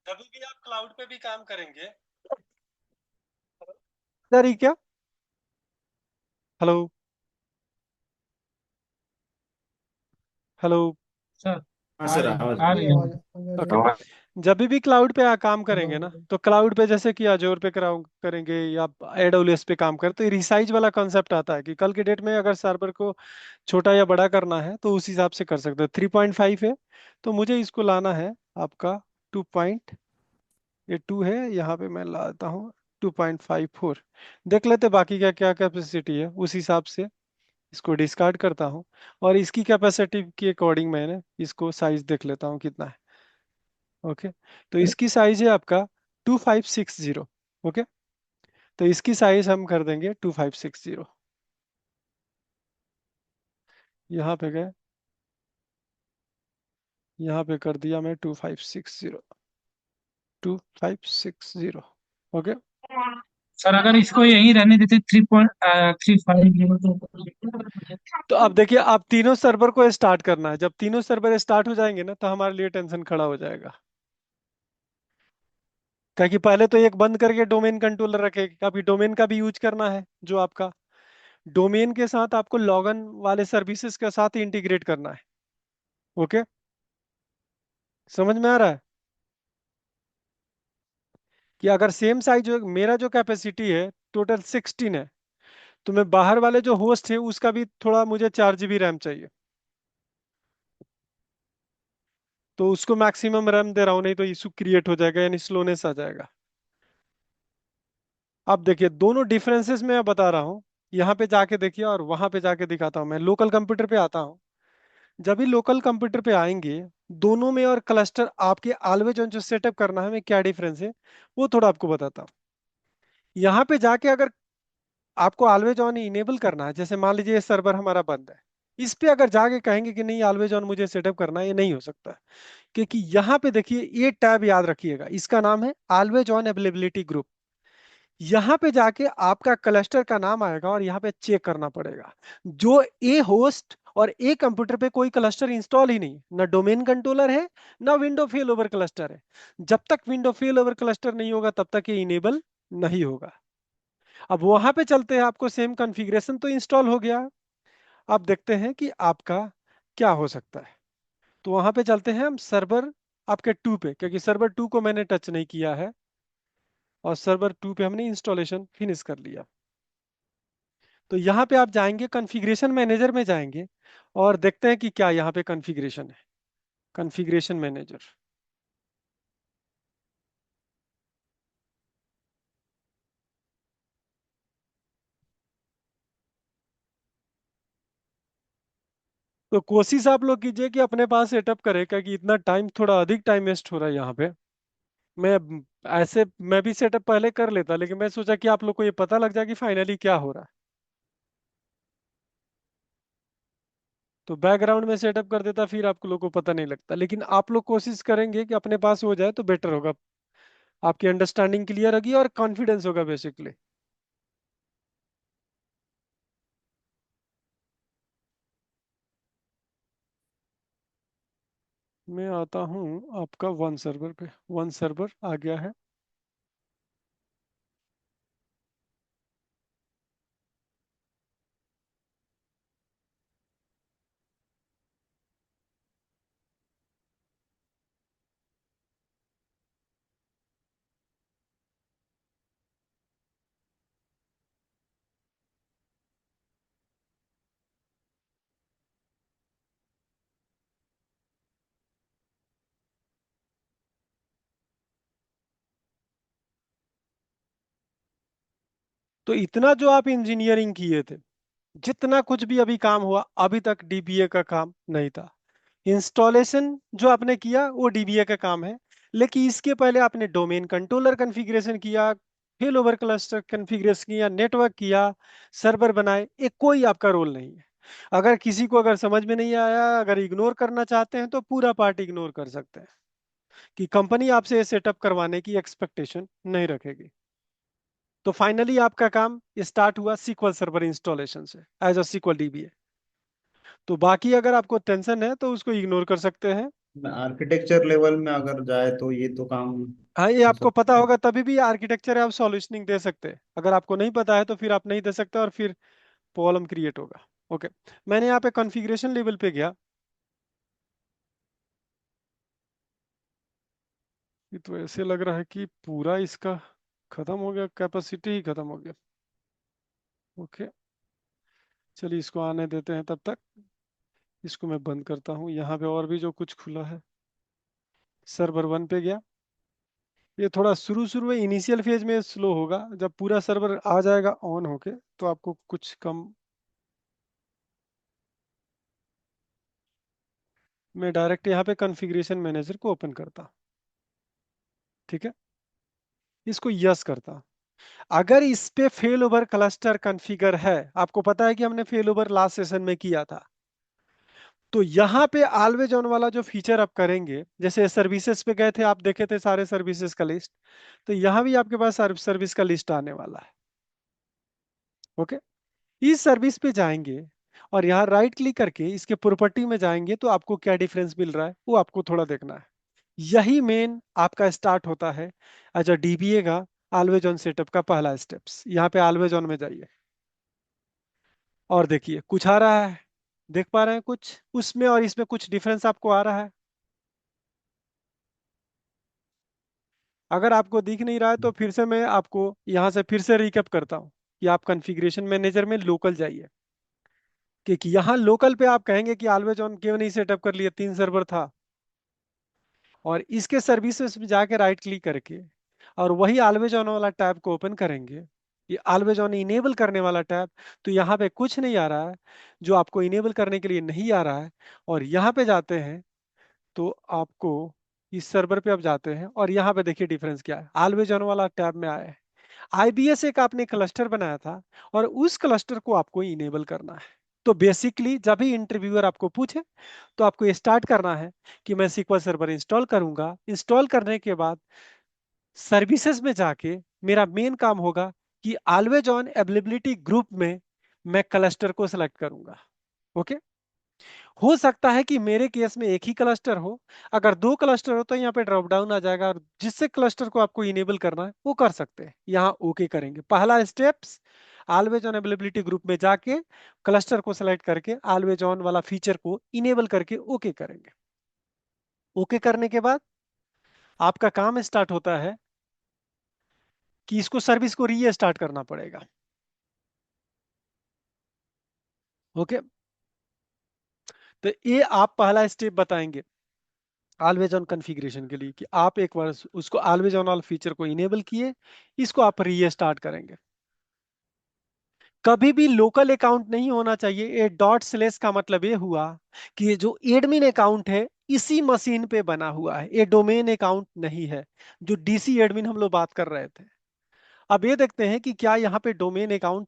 जब भी आप क्लाउड पे भी काम करेंगे। सर ये क्या? हेलो? हेलो? सर हाँ आ सर, रही आवाज आ आ रही रही है। ओके। है। जब भी क्लाउड पे काम करेंगे ना, हेलो। तो क्लाउड पे जैसे कि अजोर पे करेंगे या एडब्ल्यूएस पे काम करें, तो ये रिसाइज वाला कॉन्सेप्ट आता है कि कल के डेट में अगर सर्वर को छोटा या बड़ा करना है तो उस हिसाब से कर सकते हो। 3.5 है तो मुझे इसको लाना है आपका 2 पॉइंट, ये 2 है, यहाँ पे मैं लाता हूँ 2.54। देख लेते बाकी क्या क्या कैपेसिटी है, उस हिसाब से इसको डिस्कार्ड करता हूँ। और इसकी कैपेसिटी के अकॉर्डिंग मैंने इसको साइज देख लेता हूँ कितना है। ओके, तो इसकी साइज है आपका 2560। ओके, तो इसकी साइज हम कर देंगे 2560। यहाँ पे गए, यहाँ पे कर दिया मैं 2560, 2560। ओके, सर अगर इसको यहीं रहने देते 3.35 तो अब देखिए, आप तीनों सर्वर को स्टार्ट करना है। जब तीनों सर्वर स्टार्ट हो जाएंगे ना, तो हमारे लिए टेंशन खड़ा हो जाएगा। क्या कि पहले तो एक बंद करके डोमेन कंट्रोलर रखेगा, अभी डोमेन का भी यूज करना है, जो आपका डोमेन के साथ आपको लॉगन वाले सर्विसेज के साथ इंटीग्रेट करना है। ओके, समझ में आ रहा है कि अगर सेम साइज, जो मेरा जो कैपेसिटी है टोटल 16 है, तो मैं बाहर वाले जो होस्ट है उसका भी थोड़ा मुझे 4 GB रैम चाहिए, तो उसको मैक्सिमम रैम दे रहा हूँ, नहीं तो इशू क्रिएट हो जाएगा यानी स्लोनेस आ जाएगा। अब देखिए दोनों डिफरेंसेस मैं बता रहा हूँ, यहाँ पे जाके देखिए और वहां पे जाके दिखाता हूँ। मैं लोकल कंप्यूटर पे आता हूँ। जब भी लोकल कंप्यूटर पे आएंगे, दोनों में और क्लस्टर आपके ऑलवेज ऑन जो सेटअप करना है, मैं क्या डिफरेंस है वो थोड़ा आपको बताता हूँ। यहाँ पे जाके अगर आपको ऑलवेज ऑन इनेबल करना है, जैसे मान लीजिए ये सर्वर हमारा बंद है, इस पे अगर जाके कहेंगे कि नहीं ऑलवेज ऑन मुझे सेटअप करना है, ये नहीं हो सकता। क्योंकि यहाँ पे देखिए, ये टैब याद रखिएगा, इसका नाम है ऑलवेज ऑन अवेलेबिलिटी ग्रुप। यहाँ पे जाके आपका क्लस्टर का नाम आएगा और यहाँ पे चेक करना पड़ेगा। जो ए होस्ट और ए कंप्यूटर पे कोई क्लस्टर इंस्टॉल ही नहीं, ना डोमेन कंट्रोलर है, ना विंडो फेल ओवर क्लस्टर है। जब तक विंडो फेल ओवर क्लस्टर नहीं होगा तब तक ये इनेबल नहीं होगा। अब वहां पे चलते हैं, आपको सेम कॉन्फ़िगरेशन तो इंस्टॉल हो गया। अब देखते हैं कि आपका क्या हो सकता है। तो वहां पे चलते हैं हम सर्वर आपके 2 पे, क्योंकि सर्वर 2 को मैंने टच नहीं किया है, और सर्वर 2 पे हमने इंस्टॉलेशन फिनिश कर लिया। तो यहाँ पे आप जाएंगे, कॉन्फ़िगरेशन मैनेजर में जाएंगे और देखते हैं कि क्या यहाँ पे कॉन्फ़िगरेशन है। कॉन्फ़िगरेशन मैनेजर, तो कोशिश आप लोग कीजिए कि अपने पास सेटअप करें, क्योंकि इतना टाइम, थोड़ा अधिक टाइम वेस्ट हो रहा है यहाँ पे। मैं ऐसे मैं भी सेटअप पहले कर लेता, लेकिन मैं सोचा कि आप लोग को ये पता लग जाए कि फाइनली क्या हो रहा है, तो बैकग्राउंड में सेटअप कर देता, फिर आप लोग को पता नहीं लगता। लेकिन आप लोग कोशिश करेंगे कि अपने पास हो जाए तो बेटर होगा, आपकी अंडरस्टैंडिंग क्लियर होगी और कॉन्फिडेंस होगा बेसिकली। मैं आता हूँ आपका वन सर्वर पे, वन सर्वर आ गया है। तो इतना जो आप इंजीनियरिंग किए थे, जितना कुछ भी अभी काम हुआ, अभी तक डीबीए का काम नहीं था। इंस्टॉलेशन जो आपने किया वो डीबीए का काम है, लेकिन इसके पहले आपने डोमेन कंट्रोलर कॉन्फ़िगरेशन किया, फेल ओवर क्लस्टर कॉन्फ़िगरेशन किया, नेटवर्क किया, सर्वर बनाए, ये कोई आपका रोल नहीं है। अगर किसी को अगर समझ में नहीं आया, अगर इग्नोर करना चाहते हैं, तो पूरा पार्ट इग्नोर कर सकते हैं, कि कंपनी आपसे सेटअप करवाने की एक्सपेक्टेशन नहीं रखेगी। तो फाइनली आपका काम स्टार्ट हुआ सीक्वल सर्वर इंस्टॉलेशन से, एज अ सीक्वल डीबीए। तो बाकी अगर आपको टेंशन है तो उसको इग्नोर कर सकते हैं। आर्किटेक्चर लेवल में अगर जाए तो ये तो काम हाँ, ये हो आपको पता सकता है। होगा तभी भी आर्किटेक्चर आप सॉल्यूशनिंग दे सकते हैं। अगर आपको नहीं पता है तो फिर आप नहीं दे सकते और फिर प्रॉब्लम क्रिएट होगा। ओके, मैंने यहाँ पे कॉन्फ़िगरेशन लेवल पे गया। ये तो ऐसे लग रहा है कि पूरा इसका खत्म हो गया, कैपेसिटी ही खत्म हो गया। ओके, चलिए इसको आने देते हैं तब तक। इसको मैं बंद करता हूँ। यहाँ पे और भी जो कुछ खुला है, सर्वर 1 पे गया। ये थोड़ा शुरू शुरू में इनिशियल फेज में स्लो होगा, जब पूरा सर्वर आ जाएगा ऑन होके तो आपको कुछ कम। मैं डायरेक्ट यहाँ पे कॉन्फ़िगरेशन मैनेजर को ओपन करता। ठीक है, इसको यस करता। अगर इस पे फेल ओवर क्लस्टर कॉन्फ़िगर है, आपको पता है कि हमने फेल ओवर लास्ट सेशन में किया था, तो यहाँ पे ऑलवेज ऑन वाला जो फीचर आप करेंगे, जैसे सर्विसेज पे गए थे, आप देखे थे सारे सर्विसेज का लिस्ट, तो यहाँ भी आपके पास सर्विस का लिस्ट आने वाला है। ओके, इस सर्विस पे जाएंगे और यहाँ राइट क्लिक करके इसके प्रॉपर्टी में जाएंगे तो आपको क्या डिफरेंस मिल रहा है वो आपको थोड़ा देखना है। यही मेन आपका स्टार्ट होता है एज अ डीबीए का ऑलवेज ऑन सेटअप का पहला स्टेप्स। यहाँ पे ऑलवेज ऑन में जाइए और देखिए कुछ आ रहा है, देख पा रहे हैं कुछ उसमें और इसमें कुछ डिफरेंस आपको आ रहा है। अगर आपको दिख नहीं रहा है तो फिर से मैं आपको यहाँ से फिर से रिकैप करता हूँ कि आप कॉन्फ़िगरेशन मैनेजर में लोकल जाइए, क्योंकि यहाँ लोकल पे आप कहेंगे कि ऑलवेज ऑन क्यों नहीं सेटअप कर लिया, 3 सर्वर था। और इसके सर्विसेज में जाके राइट क्लिक करके और वही ऑलवेज ऑन वाला टैब को ओपन करेंगे, ये ऑलवेज ऑन इनेबल करने वाला टैब। तो यहाँ पे कुछ नहीं आ रहा है जो आपको इनेबल करने के लिए नहीं आ रहा है। और यहाँ पे जाते हैं तो आपको इस सर्वर पे अब जाते हैं और यहाँ पे देखिए डिफरेंस क्या है, ऑलवेज ऑन वाला टैब में आया है। आईबीएस एक आपने क्लस्टर बनाया था और उस क्लस्टर को आपको इनेबल करना है। तो बेसिकली जब भी इंटरव्यूअर आपको पूछे तो आपको ये स्टार्ट करना है कि मैं SQL सर्वर इंस्टॉल करूंगा। इंस्टॉल करने के बाद सर्विसेज में जाके मेरा मेन काम होगा कि ऑलवेज ऑन अवेलेबिलिटी ग्रुप में मैं क्लस्टर को सिलेक्ट करूंगा। ओके, हो सकता है कि मेरे केस में एक ही क्लस्टर हो। अगर 2 क्लस्टर हो तो यहाँ पे ड्रॉप डाउन आ जाएगा और जिससे क्लस्टर को आपको इनेबल करना है वो कर सकते हैं। यहाँ ओके करेंगे, पहला steps always on availability group में जाके क्लस्टर को सिलेक्ट करके ऑलवेज ऑन वाला फीचर को इनेबल करके ओके करेंगे। ओके करने के बाद आपका काम स्टार्ट होता है कि इसको सर्विस को री स्टार्ट करना पड़ेगा। ओके, तो ये आप पहला स्टेप बताएंगे ऑलवेज ऑन कॉन्फ़िगरेशन के लिए कि आप एक बार उसको ऑलवेज ऑन वाला फीचर को इनेबल किए, इसको आप री स्टार्ट करेंगे। कभी भी लोकल अकाउंट नहीं होना चाहिए। ये डॉट स्लेश का मतलब ये हुआ कि ये जो एडमिन अकाउंट है इसी मशीन पे बना हुआ है, ये डोमेन अकाउंट नहीं है, जो डीसी एडमिन हम लोग बात कर रहे थे। अब ये देखते हैं कि क्या यहाँ पे डोमेन अकाउंट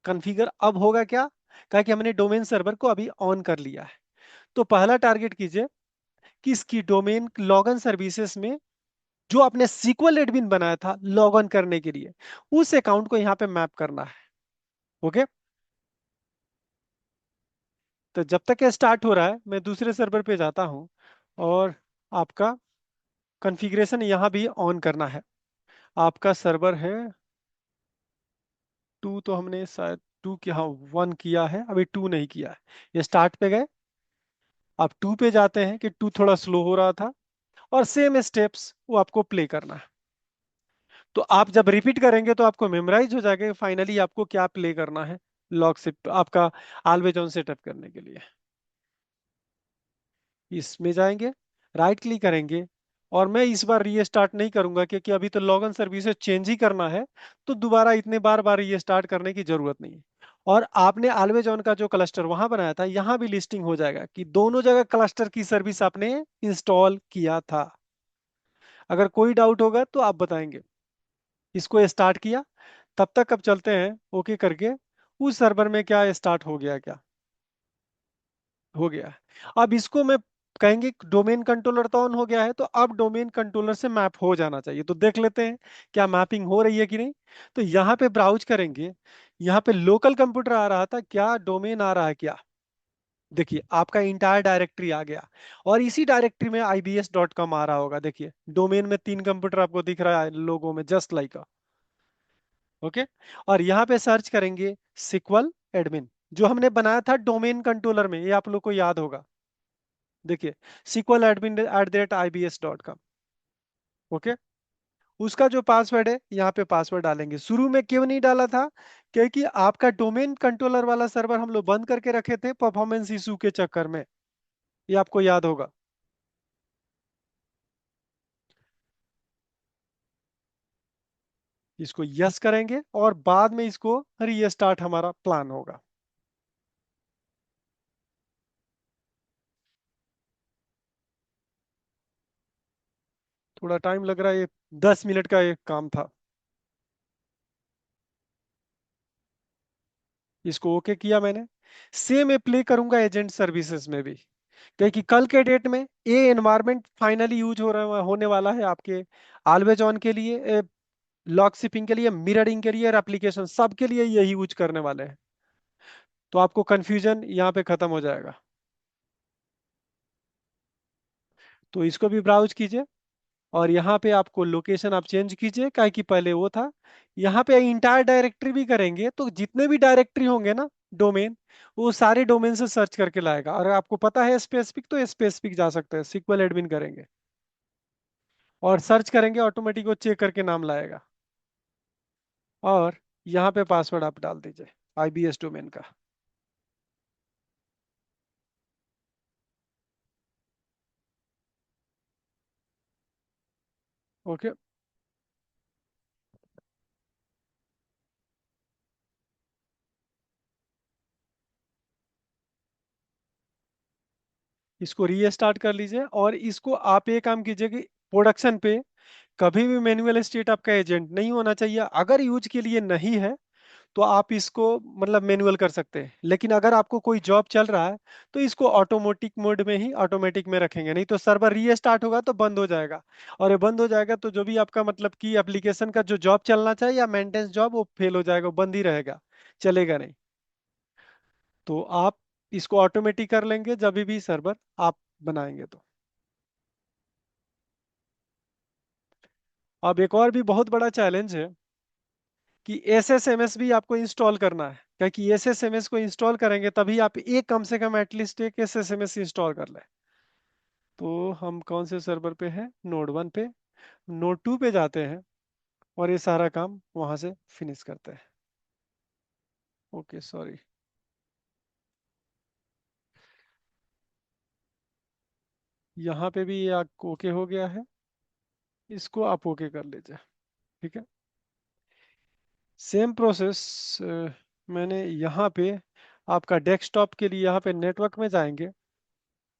कॉन्फ़िगर अब होगा क्या। कहा कि हमने डोमेन सर्वर को अभी ऑन कर लिया है, तो पहला टारगेट कीजिए कि इसकी डोमेन लॉगइन सर्विसेज में जो आपने सीक्वल एडमिन बनाया था लॉग इन करने के लिए, उस अकाउंट को यहाँ पे मैप करना है। ओके, तो जब तक ये स्टार्ट हो रहा है मैं दूसरे सर्वर पे जाता हूँ और आपका कॉन्फ़िगरेशन यहाँ भी ऑन करना है। आपका सर्वर है 2, तो हमने शायद 2 किया, हाँ 1 किया है, अभी 2 नहीं किया है। ये स्टार्ट पे गए, आप 2 पे जाते हैं कि 2 थोड़ा स्लो हो रहा था और सेम स्टेप्स वो आपको प्ले करना है। तो आप जब रिपीट करेंगे तो आपको मेमोराइज हो जाएगा फाइनली आपको क्या प्ले करना है लॉग से आपका ऑलवेज ऑन सेटअप करने के लिए। इसमें जाएंगे, राइट क्लिक करेंगे और मैं इस बार रीस्टार्ट नहीं करूंगा क्योंकि अभी तो लॉगिन सर्विसेज चेंज ही करना है, तो दोबारा इतने बार बार रीस्टार्ट करने की जरूरत नहीं है। और आपने ऑलवेज ऑन का जो क्लस्टर वहां बनाया था यहां भी लिस्टिंग हो जाएगा कि दोनों जगह क्लस्टर की सर्विस आपने इंस्टॉल किया था। अगर कोई डाउट होगा तो आप बताएंगे। इसको स्टार्ट किया, तब तक अब चलते हैं ओके करके उस सर्वर में क्या स्टार्ट हो गया, क्या हो गया है। अब इसको मैं कहेंगे डोमेन कंट्रोलर तो ऑन हो गया है, तो अब डोमेन कंट्रोलर से मैप हो जाना चाहिए। तो देख लेते हैं क्या मैपिंग हो रही है कि नहीं। तो यहाँ पे ब्राउज करेंगे, यहाँ पे लोकल कंप्यूटर आ रहा था, क्या डोमेन आ रहा है क्या। देखिए आपका इंटायर डायरेक्टरी आ गया, और इसी डायरेक्टरी में ibs.com आ रहा होगा। देखिए डोमेन में 3 कंप्यूटर आपको दिख रहा है लोगो में, जस्ट लाइक। ओके। और यहाँ पे सर्च करेंगे सिक्वल एडमिन, जो हमने बनाया था डोमेन कंट्रोलर में, ये आप लोग को याद होगा। देखिए SQL admin@ibs.com। ओके। उसका जो पासवर्ड है यहाँ पे पासवर्ड डालेंगे। शुरू में क्यों नहीं डाला था? क्योंकि आपका डोमेन कंट्रोलर वाला सर्वर हम लोग बंद करके रखे थे परफॉर्मेंस इशू के चक्कर में, ये आपको याद होगा। इसको यस करेंगे और बाद में इसको रीस्टार्ट हमारा प्लान होगा। थोड़ा टाइम लग रहा है, ये 10 मिनट का एक काम था। इसको ओके किया मैंने। सेम अप्लाई करूंगा एजेंट सर्विसेज में भी, क्योंकि कल के डेट में ये एनवायरनमेंट फाइनली यूज होने वाला है आपके ऑलवेज ऑन के लिए, लॉग शिपिंग के लिए, मिररिंग के लिए और एप्लीकेशन सब के लिए यही यूज करने वाले हैं। तो आपको कंफ्यूजन यहाँ पे खत्म हो जाएगा। तो इसको भी ब्राउज कीजिए, और यहाँ पे आपको लोकेशन आप चेंज कीजिए, क्या कि पहले वो था। यहाँ पे इंटायर डायरेक्टरी भी करेंगे तो जितने भी डायरेक्टरी होंगे ना डोमेन, वो सारे डोमेन से सर्च करके लाएगा। और आपको पता है स्पेसिफिक, तो स्पेसिफिक जा सकते हैं, सिक्वल एडमिन करेंगे और सर्च करेंगे, ऑटोमेटिक वो चेक करके नाम लाएगा। और यहाँ पे पासवर्ड आप डाल दीजिए आईबीएस डोमेन का। ओके। इसको रीस्टार्ट कर लीजिए, और इसको आप ये काम कीजिए कि प्रोडक्शन पे कभी भी मैनुअल स्टेट आपका एजेंट नहीं होना चाहिए। अगर यूज के लिए नहीं है तो आप इसको मतलब मैनुअल कर सकते हैं, लेकिन अगर आपको कोई जॉब चल रहा है तो इसको ऑटोमेटिक मोड में ही, ऑटोमेटिक में रखेंगे, नहीं तो सर्वर रीस्टार्ट होगा तो बंद हो जाएगा। और ये बंद हो जाएगा तो जो भी आपका मतलब कि एप्लीकेशन का जो जॉब चलना चाहिए या मेंटेनेंस जॉब, वो फेल हो जाएगा, वो बंद ही रहेगा, चलेगा नहीं। तो आप इसको ऑटोमेटिक कर लेंगे जब भी सर्वर आप बनाएंगे तो। अब एक और भी बहुत बड़ा चैलेंज है कि एसएसएमएस भी आपको इंस्टॉल करना है, क्योंकि एसएसएमएस को इंस्टॉल करेंगे तभी आप एक कम से कम एटलीस्ट एक एसएसएमएस इंस्टॉल कर लें। तो हम कौन से सर्वर पे हैं? नोड 1 पे। नोड 2 पे जाते हैं और ये सारा काम वहां से फिनिश करते हैं। Okay sorry. यहाँ पे भी ये आपको ओके हो गया है, इसको आप ओके कर लीजिए। ठीक है। सेम प्रोसेस मैंने यहाँ पे आपका डेस्कटॉप के लिए यहाँ पे नेटवर्क में जाएंगे,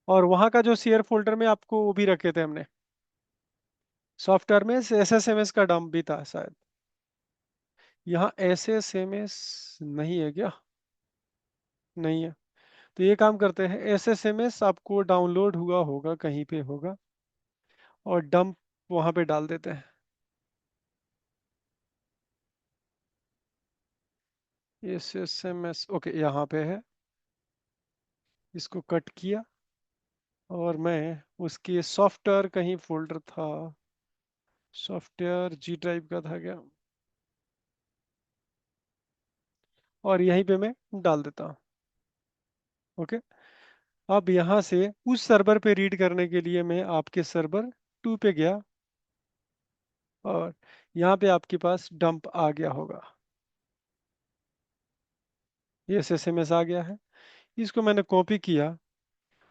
और वहाँ का जो शेयर फोल्डर में आपको वो भी रखे थे हमने सॉफ्टवेयर में, एसएसएमएस का डंप भी था शायद। यहाँ एसएसएमएस नहीं है क्या? नहीं है। तो ये काम करते हैं, एसएसएमएस आपको डाउनलोड हुआ होगा, कहीं पे होगा, और डंप वहां पे डाल देते हैं। एसएसएमएस ओके, यहाँ पे है। इसको कट किया, और मैं उसके सॉफ्टवेयर, कहीं फोल्डर था, सॉफ्टवेयर जी ड्राइव का था क्या, और यहीं पे मैं डाल देता हूँ। ओके। अब यहाँ से उस सर्वर पे रीड करने के लिए मैं आपके सर्वर 2 पे गया, और यहाँ पे आपके पास डंप आ गया होगा। ये एसएसएमएस आ गया है, इसको मैंने कॉपी किया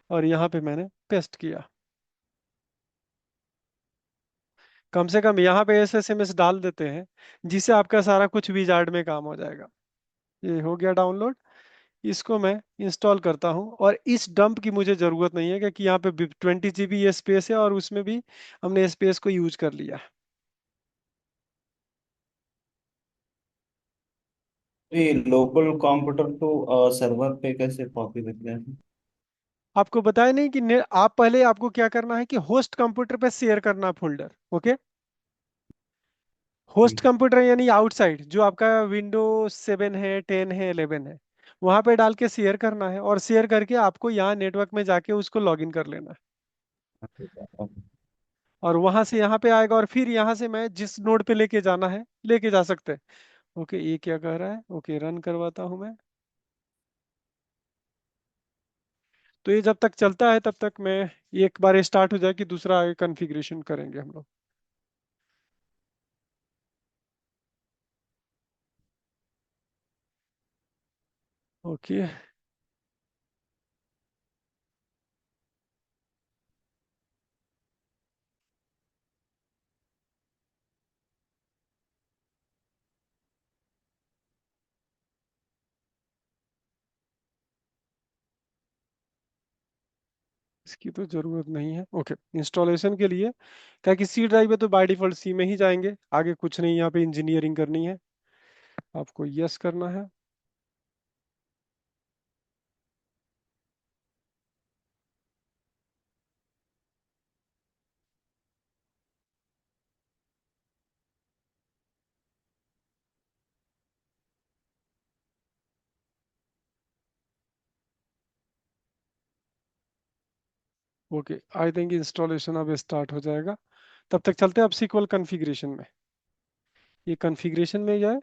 और यहाँ पे मैंने पेस्ट किया। कम से कम यहाँ पे एसएसएमएस डाल देते हैं, जिससे आपका सारा कुछ विजार्ड में काम हो जाएगा। ये हो गया डाउनलोड। इसको मैं इंस्टॉल करता हूँ, और इस डंप की मुझे ज़रूरत नहीं है, क्योंकि यहाँ पे 20 GB ये स्पेस है, और उसमें भी हमने स्पेस को यूज कर लिया है। ये लोकल कंप्यूटर तो सर्वर पे कैसे कॉपी करते हैं? आपको बताया नहीं कि आप पहले, आपको क्या करना है कि होस्ट कंप्यूटर पे शेयर करना फोल्डर। ओके। होस्ट ठीक। कंप्यूटर यानी आउटसाइड, जो आपका विंडो 7 है, 10 है, 11 है, वहां पे डाल के शेयर करना है, और शेयर करके आपको यहाँ नेटवर्क में जाके उसको लॉगिन कर लेना है। ठीक है, ओके। और वहां से यहाँ पे आएगा, और फिर यहाँ से मैं जिस नोड पे लेके जाना है लेके जा सकते हैं। ओके, ये क्या कह रहा है? ओके, रन करवाता हूँ मैं। तो ये जब तक चलता है तब तक मैं, एक बार स्टार्ट हो जाए कि दूसरा आगे कॉन्फ़िगरेशन करेंगे हम लोग। ओके। इसकी तो जरूरत नहीं है। ओके, इंस्टॉलेशन के लिए क्या कि सी ड्राइव है तो बाय डिफॉल्ट सी में ही जाएंगे, आगे कुछ नहीं, यहाँ पे इंजीनियरिंग करनी है। आपको यस करना है। ओके, आई थिंक इंस्टॉलेशन अब स्टार्ट हो जाएगा। तब तक चलते हैं अब सीक्वल कॉन्फ़िगरेशन में। ये कॉन्फ़िगरेशन में जाए।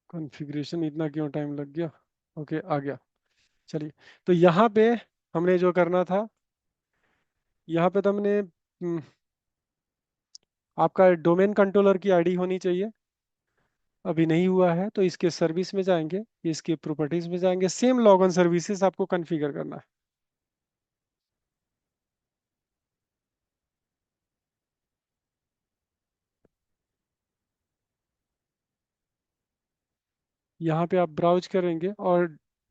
कॉन्फ़िगरेशन इतना क्यों टाइम लग गया? ओके, आ गया। चलिए, तो यहाँ पे हमने जो करना था, यहाँ पे तो हमने आपका डोमेन कंट्रोलर की आईडी होनी चाहिए। अभी नहीं हुआ है तो इसके सर्विस में जाएंगे, इसके प्रॉपर्टीज में जाएंगे, सेम लॉग इन सर्विसेज आपको कॉन्फ़िगर करना है। यहाँ पे आप ब्राउज करेंगे और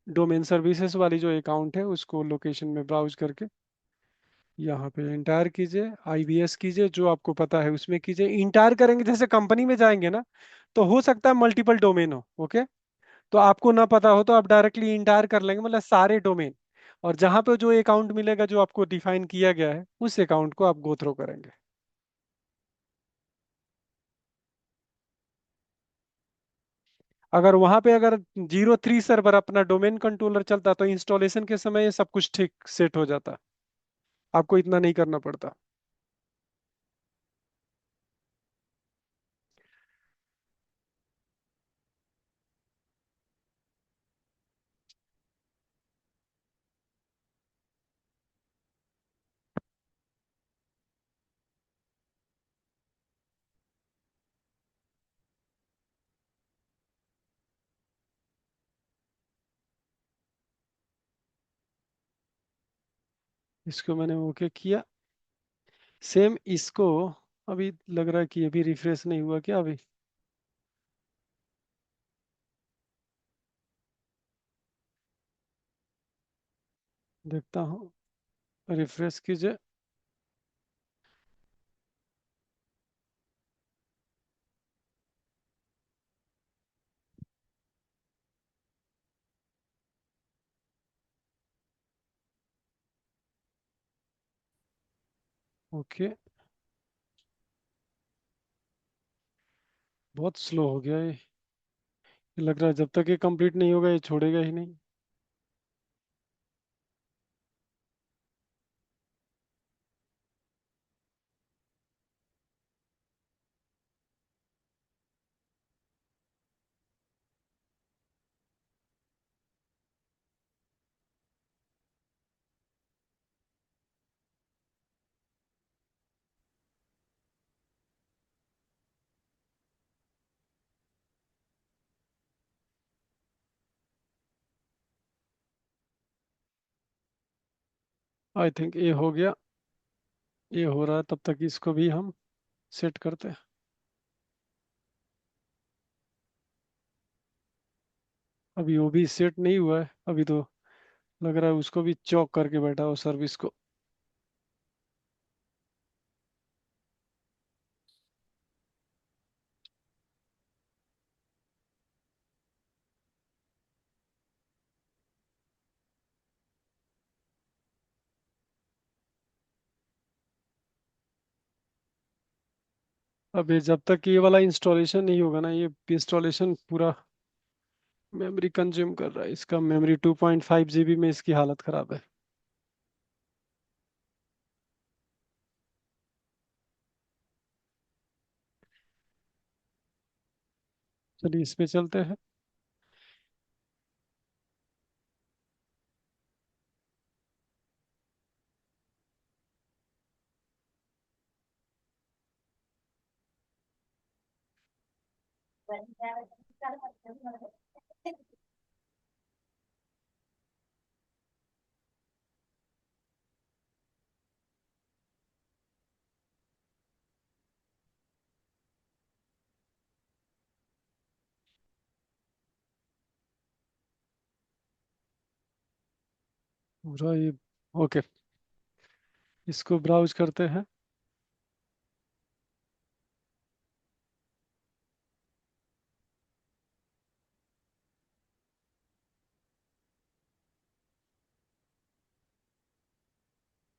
डोमेन सर्विसेज वाली जो अकाउंट है उसको लोकेशन में ब्राउज करके यहाँ पे इंटायर कीजिए, आईबीएस कीजिए, जो आपको पता है उसमें कीजिए। इंटायर करेंगे जैसे कंपनी में जाएंगे ना, तो हो सकता है मल्टीपल डोमेन हो। ओके, तो आपको ना पता हो तो आप डायरेक्टली इंटायर कर लेंगे, मतलब सारे डोमेन, और जहाँ पे जो अकाउंट मिलेगा जो आपको डिफाइन किया गया है उस अकाउंट को आप गो थ्रो करेंगे। अगर वहां पे अगर 03 सर्वर अपना डोमेन कंट्रोलर चलता तो इंस्टॉलेशन के समय ये सब कुछ ठीक सेट हो जाता, आपको इतना नहीं करना पड़ता। इसको मैंने ओके किया। सेम इसको, अभी लग रहा है कि ये भी रिफ्रेश नहीं हुआ क्या अभी? देखता हूँ, रिफ्रेश कीजिए। ओके, बहुत स्लो हो गया ये। लग रहा है जब तक ये कंप्लीट नहीं होगा ये छोड़ेगा ही नहीं। आई थिंक ये हो गया। ये हो रहा है, तब तक इसको भी हम सेट करते हैं। अभी वो भी सेट नहीं हुआ है, अभी तो लग रहा है उसको भी चौक करके बैठा हो सर्विस को। अब ये जब तक ये वाला इंस्टॉलेशन नहीं होगा ना, ये इंस्टॉलेशन पूरा मेमोरी कंज्यूम कर रहा है। इसका मेमोरी 2.5 GB में इसकी हालत खराब है। चलिए इस पे चलते हैं। पूरा ये ओके, इसको ब्राउज करते हैं।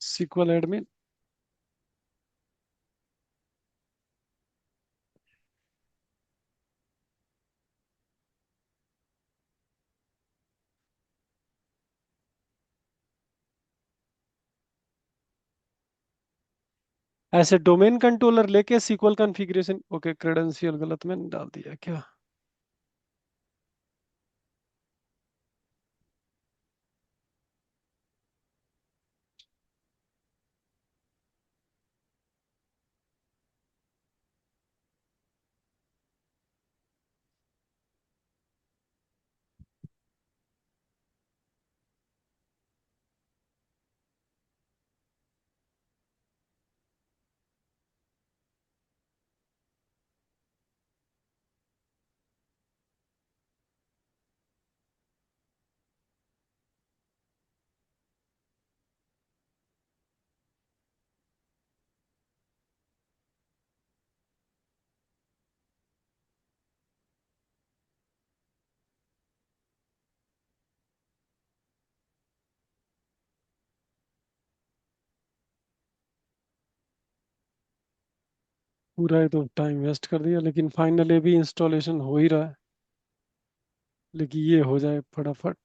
SQL admin. ऐसे डोमेन कंट्रोलर लेके SQL कॉन्फ़िगरेशन, ओके क्रेडेंशियल गलत मैंने डाल दिया क्या? पूरा ये तो टाइम वेस्ट कर दिया, लेकिन फाइनली भी इंस्टॉलेशन हो ही रहा है। लेकिन ये हो जाए फटाफट।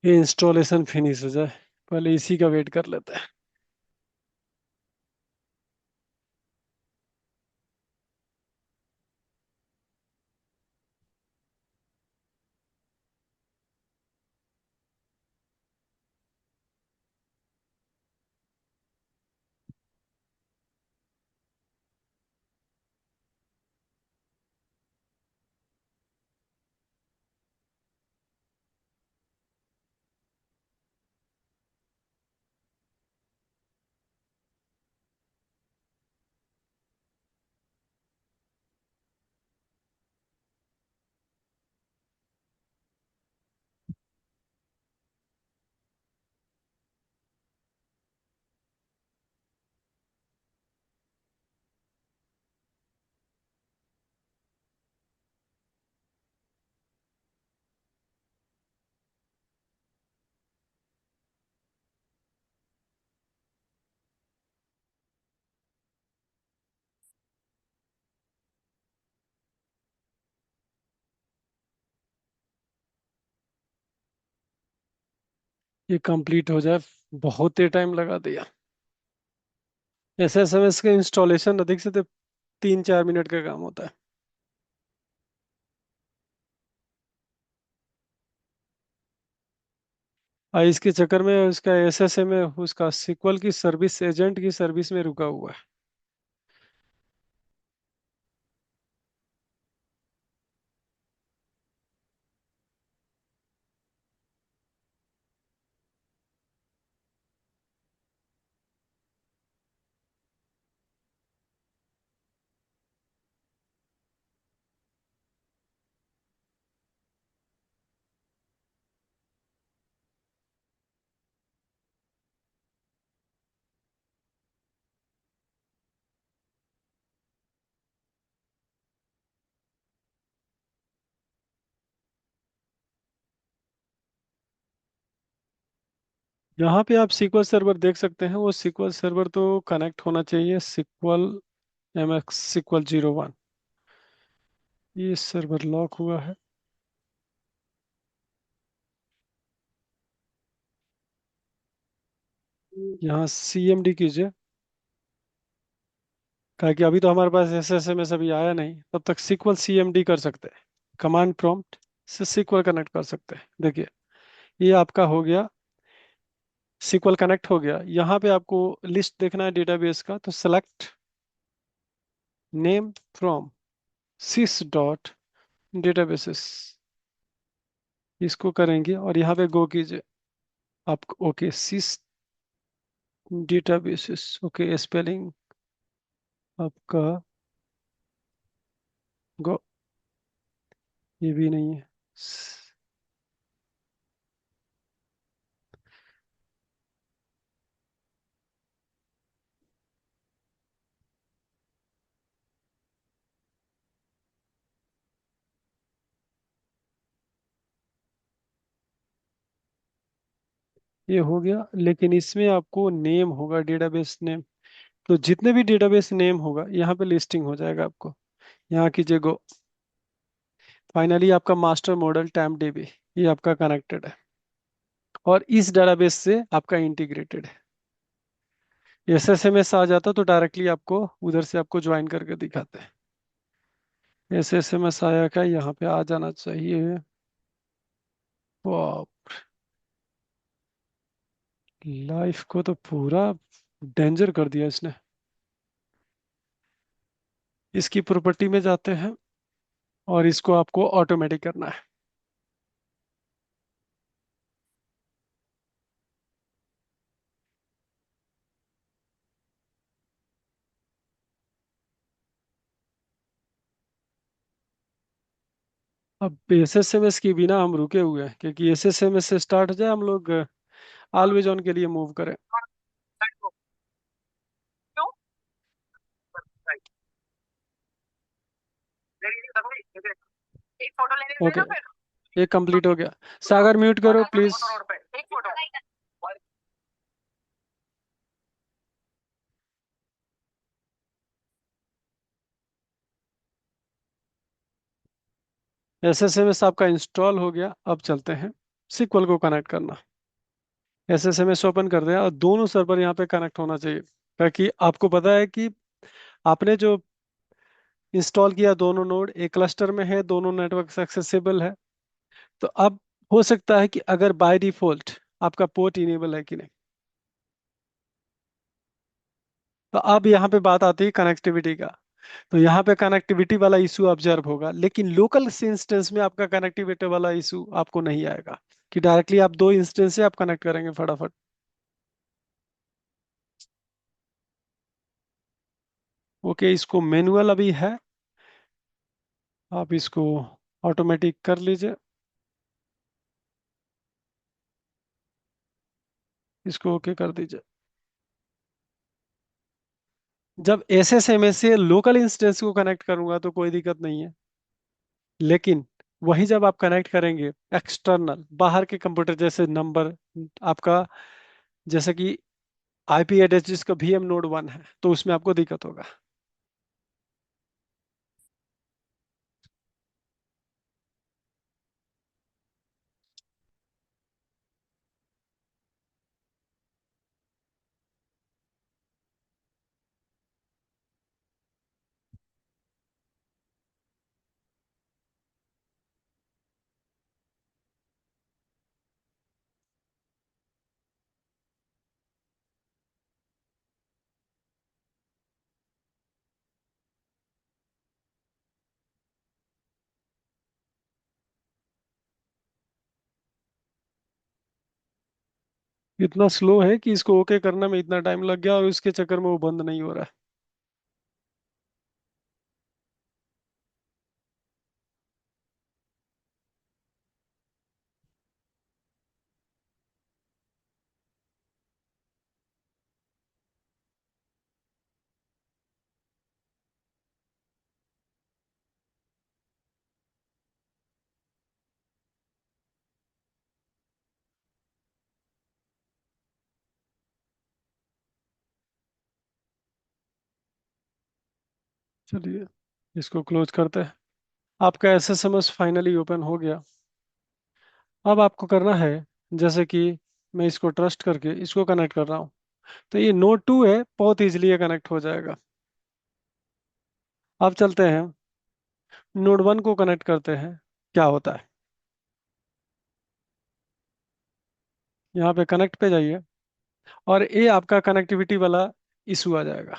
ये इंस्टॉलेशन फिनिश हो जाए, पहले इसी का वेट कर लेते हैं। ये कंप्लीट हो जाए, बहुत ही टाइम लगा दिया। SSMS का इंस्टॉलेशन अधिक से अधिक 3-4 मिनट का काम होता है। इसके चक्कर में उसका SSM में उसका SQL की सर्विस, एजेंट की सर्विस में रुका हुआ है। यहाँ पे आप SQL सर्वर देख सकते हैं, वो SQL सर्वर तो कनेक्ट होना चाहिए, SQL MX SQL 01। ये सर्वर लॉक हुआ है। यहाँ CMD कीजिए, कहा कि अभी तो हमारे पास SSMS अभी आया नहीं, तब तक SQL CMD कर सकते हैं। कमांड प्रॉम्प्ट से SQL कनेक्ट कर सकते हैं। देखिए, ये आपका हो गया, SQL कनेक्ट हो गया। यहाँ पे आपको लिस्ट देखना है डेटाबेस का, तो select name from sys dot databases, इसको करेंगे और यहाँ पे गो कीजिए। आप okay, sys databases, okay, spelling आपका गो, ये भी नहीं है। ये हो गया, लेकिन इसमें आपको नेम होगा, डेटाबेस नेम। तो जितने भी डेटाबेस नेम होगा यहाँ पे लिस्टिंग हो जाएगा आपको। यहाँ कीजिए गो। फाइनली आपका मास्टर मॉडल टाइम DB ये आपका कनेक्टेड है और इस डेटाबेस से आपका इंटीग्रेटेड है। SSMS आ जाता तो डायरेक्टली आपको उधर से आपको ज्वाइन करके दिखाते हैं। SSMS आया क्या, यहाँ पे आ जाना चाहिए। वाह, लाइफ को तो पूरा डेंजर कर दिया इसने। इसकी प्रॉपर्टी में जाते हैं और इसको आपको ऑटोमेटिक करना है। अब SSMS के बिना हम रुके हुए हैं, क्योंकि SSMS से स्टार्ट हो जाए हम लोग ऑलवेज ऑन के लिए मूव करें। ओके, ये कंप्लीट हो गया। सागर म्यूट करो प्लीज। SSMS आपका इंस्टॉल हो गया, अब चलते हैं SQL को कनेक्ट करना। SSMS ओपन कर दिया और दोनों सर्वर यहाँ पे कनेक्ट होना चाहिए, ताकि आपको पता है कि आपने जो इंस्टॉल किया दोनों नोड एक क्लस्टर में है, दोनों नेटवर्क से एक्सेसिबल है। तो अब हो सकता है कि अगर बाय डिफॉल्ट आपका पोर्ट इनेबल है कि नहीं। तो अब यहाँ पे बात आती है कनेक्टिविटी का। तो यहाँ पे कनेक्टिविटी वाला इशू ऑब्जर्व होगा, लेकिन लोकल इंस्टेंस में आपका कनेक्टिविटी वाला इशू आपको नहीं आएगा, कि डायरेक्टली आप दो इंस्टेंस से आप कनेक्ट करेंगे फटाफट। ओके, इसको मैनुअल अभी है, आप इसको ऑटोमेटिक कर लीजिए। इसको ओके कर दीजिए। जब SSMS से लोकल इंस्टेंस को कनेक्ट करूंगा तो कोई दिक्कत नहीं है, लेकिन वही जब आप कनेक्ट करेंगे एक्सटर्नल बाहर के कंप्यूटर, जैसे नंबर आपका, जैसे कि IP एड्रेस जिसका VM node 1 है, तो उसमें आपको दिक्कत होगा। इतना स्लो है कि इसको ओके करने में इतना टाइम लग गया और उसके चक्कर में वो बंद नहीं हो रहा है। चलिए इसको क्लोज करते हैं। आपका एसएसएमएस फाइनली ओपन हो गया। अब आपको करना है, जैसे कि मैं इसको ट्रस्ट करके इसको कनेक्ट कर रहा हूँ, तो ये नोड 2 है, बहुत इजीली ये कनेक्ट हो जाएगा। अब चलते हैं नोड 1 को कनेक्ट करते हैं, क्या होता है। यहाँ पे कनेक्ट पे जाइए और ये आपका कनेक्टिविटी वाला इशू आ जाएगा,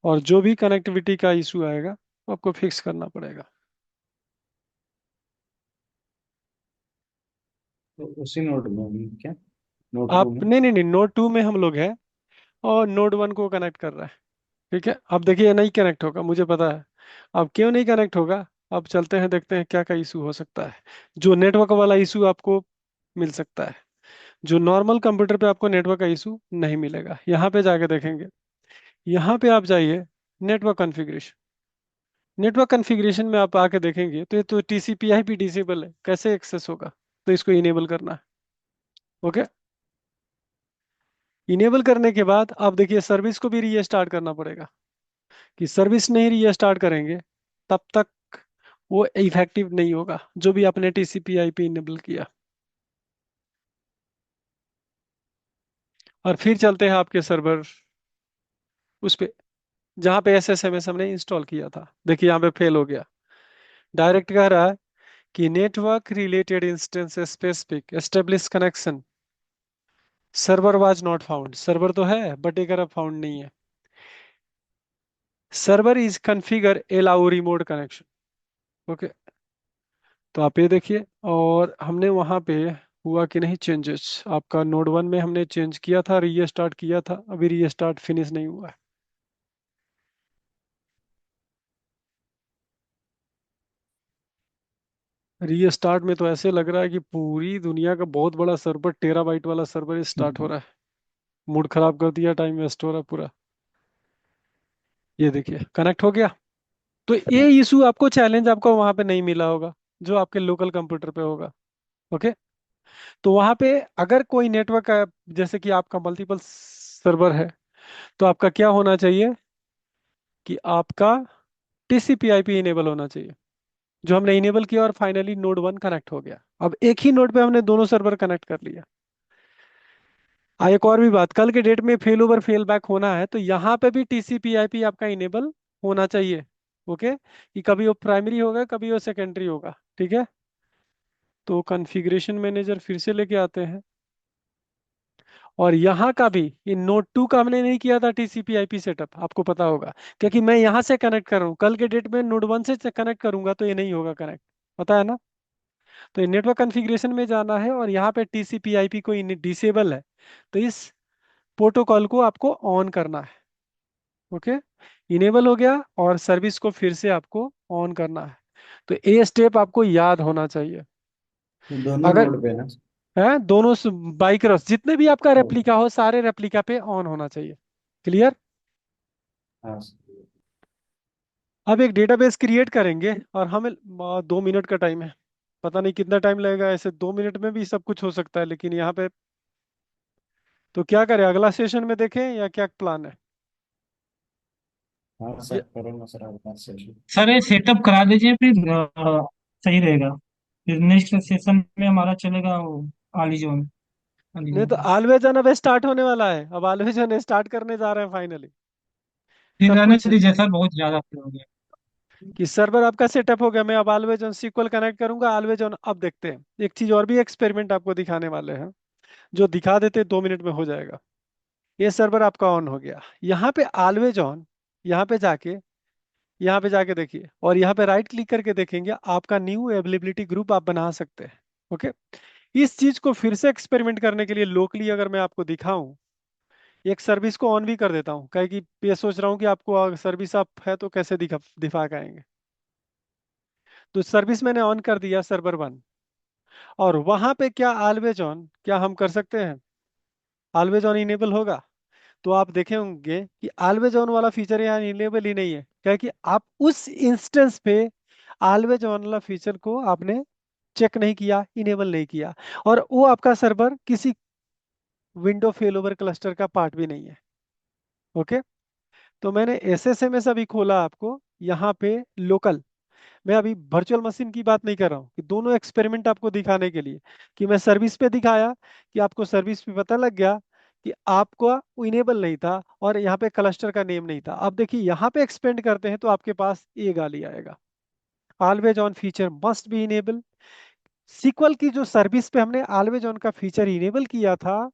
और जो भी कनेक्टिविटी का इशू आएगा वो आपको फिक्स करना पड़ेगा। तो उसी नोड में हूँ क्या? नोड टू आप में? नहीं नहीं नहीं, नोड 2 में हम लोग हैं और नोड 1 को कनेक्ट कर रहा है। ठीक है, अब देखिए ये नहीं कनेक्ट होगा, मुझे पता है। अब क्यों नहीं कनेक्ट होगा, अब चलते हैं देखते हैं क्या क्या इशू हो सकता है। जो नेटवर्क वाला इशू आपको मिल सकता है, जो नॉर्मल कंप्यूटर पे आपको नेटवर्क का इशू नहीं मिलेगा। यहाँ पे जाके देखेंगे, यहाँ पे आप जाइए नेटवर्क कॉन्फ़िगरेशन। नेटवर्क कॉन्फ़िगरेशन में आप आके देखेंगे तो ये तो TCP/IP डिसेबल है, कैसे एक्सेस होगा। तो इसको इनेबल करना है। ओके, इनेबल करने के बाद आप देखिए सर्विस को भी रीस्टार्ट करना पड़ेगा, कि सर्विस नहीं रीस्टार्ट करेंगे तब तक वो इफेक्टिव नहीं होगा, जो भी आपने TCP/IP इनेबल किया। और फिर चलते हैं आपके सर्वर उस पे जहाँ पे SSMS हमने इंस्टॉल किया था। देखिए यहाँ पे फेल हो गया, डायरेक्ट कह रहा है कि network related instance specific establish connection server was not found. Server तो है बट एक अब फाउंड नहीं है। Server is configure allow remote connection. Okay, तो आप ये देखिए, और हमने वहाँ पे हुआ कि नहीं चेंजेस। आपका नोड 1 में हमने चेंज किया था, रीस्टार्ट किया था, अभी रीस्टार्ट फिनिश नहीं हुआ है। रीस्टार्ट में तो ऐसे लग रहा है कि पूरी दुनिया का बहुत बड़ा सर्वर, टेराबाइट वाला सर्वर स्टार्ट हो रहा है। मूड खराब कर दिया, टाइम वेस्ट हो रहा है पूरा। ये देखिए कनेक्ट हो गया। तो ये इशू आपको, चैलेंज आपको वहां पे नहीं मिला होगा जो आपके लोकल कंप्यूटर पे होगा। ओके, तो वहां पे अगर कोई नेटवर्क जैसे कि आपका मल्टीपल सर्वर है, तो आपका क्या होना चाहिए कि आपका TCP/IP इनेबल होना चाहिए, जो हमने इनेबल किया, और फाइनली नोड 1 कनेक्ट हो गया। अब एक ही नोड पे हमने दोनों सर्वर कनेक्ट कर लिया। एक और भी बात, कल के डेट में फेल ओवर फेल बैक होना है तो यहाँ पे भी TCP/IP आपका इनेबल होना चाहिए। ओके, कि कभी वो प्राइमरी होगा कभी वो सेकेंडरी होगा। ठीक है, तो कॉन्फ़िगरेशन मैनेजर फिर से लेके आते हैं, और यहाँ का भी, इन नोड 2 का हमने नहीं किया था TCP/IP सेटअप, आपको पता होगा, क्योंकि मैं यहाँ से कनेक्ट कर रहा हूँ। कल के डेट में नोड 1 से कनेक्ट करूंगा तो ये नहीं होगा कनेक्ट, पता है ना। तो ये नेटवर्क कॉन्फ़िगरेशन में जाना है और यहाँ पे TCP/IP को डिसेबल है, तो इस प्रोटोकॉल को आपको ऑन करना है। ओके, इनेबल हो गया और सर्विस को फिर से आपको ऑन करना है। तो ये स्टेप आपको याद होना चाहिए। तो दोनों अगर नोड पे ना? है दोनों बाइक्रॉस जितने भी आपका ओ, रेप्लिका हो, सारे रेप्लिका पे ऑन होना चाहिए। क्लियर। हाँ। अब एक डेटाबेस क्रिएट करेंगे और हमें 2 मिनट का टाइम है। पता नहीं कितना टाइम लगेगा, ऐसे 2 मिनट में भी सब कुछ हो सकता है, लेकिन यहाँ पे तो क्या करें, अगला सेशन में देखें या क्या प्लान है। हाँ सर, ये करो ना सर, आपका सेशन। सर ये सेटअप करा दीजिए फिर सही रहेगा। फिर नेक्स्ट सेशन में हमारा चलेगा वो आलीजोन। नहीं तो आलीजोन ऑलवेज ऑन अब स्टार्ट होने वाला है, अब ऑलवेज ऑन स्टार्ट करने जा रहे हैं फाइनली। फिर सब रहने कुछ, दीजिए सर, बहुत ज्यादा फिर हो गया। कि सर्वर आपका सेटअप हो गया, मैं अब ऑलवेज ऑन SQL कनेक्ट करूंगा ऑलवेज ऑन। अब देखते हैं एक चीज और भी, एक्सपेरिमेंट आपको दिखाने वाले हैं, जो दिखा देते 2 मिनट में हो जाएगा। ये सर्वर आपका ऑन हो गया, यहाँ पे ऑलवेज ऑन, यहाँ पे जाके, यहाँ पे जाके देखिए, और यहाँ पे राइट क्लिक करके देखेंगे आपका न्यू अवेलेबिलिटी ग्रुप आप बना सकते हैं। ओके, इस चीज को फिर से एक्सपेरिमेंट करने के लिए लोकली अगर मैं आपको दिखाऊं, एक सर्विस को ऑन भी कर देता हूँ, कहे कि ये सोच रहा हूँ कि आपको सर्विस आप है तो कैसे दिखा के आएंगे। तो सर्विस मैंने ऑन कर दिया सर्वर 1, और वहां पे क्या ऑलवेज ऑन क्या हम कर सकते हैं, ऑलवेज ऑन इनेबल होगा। तो आप देखे होंगे कि ऑलवेज ऑन वाला फीचर यहाँ इनेबल ही नहीं है, क्या कि आप उस इंस्टेंस पे ऑलवेज ऑन वाला फीचर को आपने चेक नहीं किया, इनेबल नहीं किया, और वो आपका सर्वर किसी विंडो फेल ओवर क्लस्टर का पार्ट भी नहीं है। ओके, तो मैंने SSMS अभी खोला आपको यहाँ पे लोकल। मैं अभी वर्चुअल मशीन की बात नहीं कर रहा हूँ, कि दोनों एक्सपेरिमेंट आपको दिखाने के लिए, कि मैं सर्विस पे दिखाया कि आपको सर्विस पे पता लग गया कि आपको इनेबल नहीं था और यहाँ पे क्लस्टर का नेम नहीं था। अब देखिए यहाँ पे एक्सपेंड करते हैं तो आपके पास ये गाली आएगा, always on feature must be enable. SQL की जो सर्विस पे हमने ऑलवेज ऑन का फीचर इनेबल किया था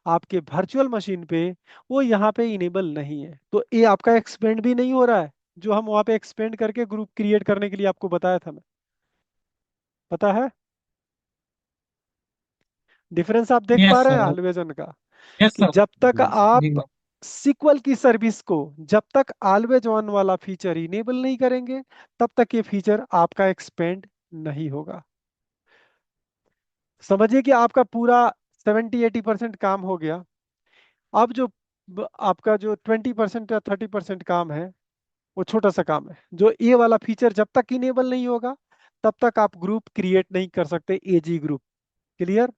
आपके वर्चुअल मशीन पे, वो यहाँ पे इनेबल नहीं है, तो ये आपका एक्सपेंड भी नहीं हो रहा है, जो हम वहाँ पे एक्सपेंड करके ग्रुप क्रिएट करने के लिए आपको बताया था मैं। पता है डिफरेंस? आप देख पा यस रहे हैं सर। ऑलवेज ऑन का, यस कि सर। जब तक आप जी। सीक्वल की सर्विस को, जब तक ऑलवेज ऑन वाला फीचर इनेबल नहीं करेंगे, तब तक ये फीचर आपका एक्सपेंड नहीं होगा। समझिए कि आपका पूरा 70-80% काम हो गया। अब जो आपका जो 20% या 30% काम है, वो छोटा सा काम है, जो ये वाला फीचर जब तक इनेबल नहीं होगा तब तक आप ग्रुप क्रिएट नहीं कर सकते, एजी ग्रुप। क्लियर?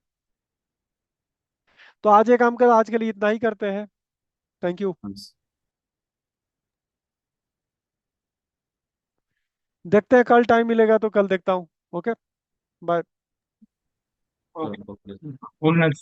तो आज ये काम कर, आज के लिए इतना ही करते हैं। Thank you. देखते हैं, कल टाइम मिलेगा तो कल देखता हूँ। Okay, bye. Okay. Good night.